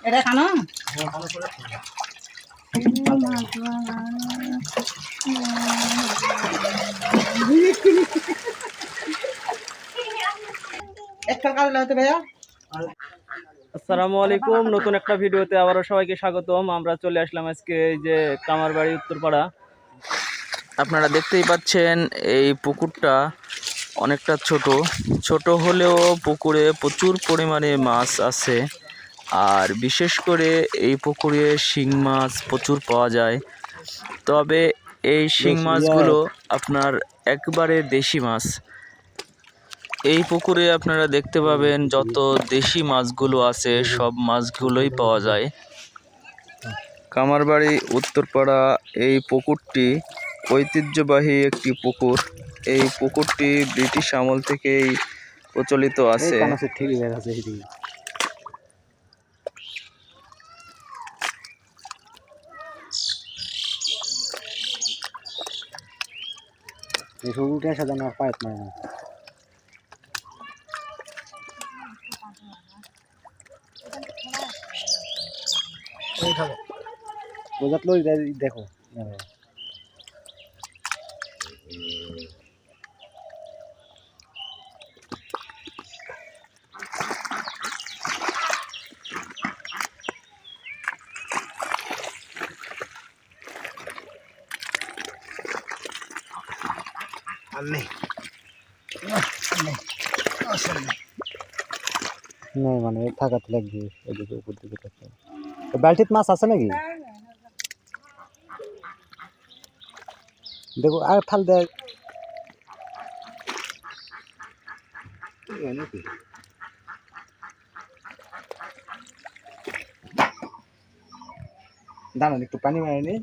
এটা খানো আসসালামু আলাইকুম। নতুন একটা ভিডিওতে আবারও সবাইকে স্বাগতম। আমরা চলে আসলাম আজকে এই যে কামারবাড়ি উত্তরপাড়া। আপনারা দেখতেই পাচ্ছেন এই পুকুরটা অনেকটা ছোট হলেও পুকুরে প্রচুর পরিমাণে মাছ আছে। আর বিশেষ করে এই পুকুরে শিং মাছ প্রচুর পাওয়া যায়। তবে এই শিং মাছগুলো আপনার একবারে দেশি মাছ। এই পুকুরে আপনারা দেখতে পাবেন যত দেশি মাছগুলো আছে সব মাছগুলোই পাওয়া যায়। কামারবাড়ি উত্তরপাড়া এই পুকুরটি ঐতিহ্যবাহী একটি পুকুর। এই পুকুরটি ব্রিটিশ আমল থেকেই প্রচলিত আছে। দেখো नहीं মানে থাকাতে লাগবে এদিকে উপর দিকে থাকতে। বালতিত মাছ আছে নাকি? দেখো আর থাল দে দাঁড়ান একটু পানি মারেনি।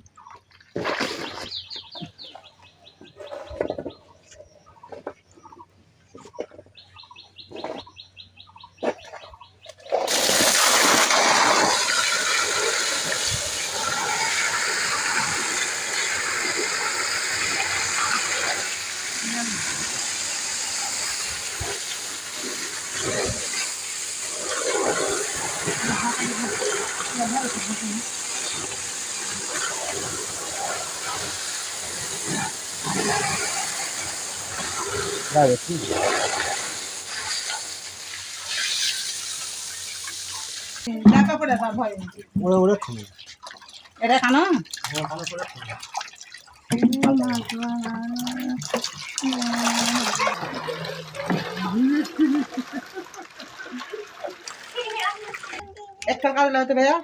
এটা খানো একটা কাল হতে ভাইয়া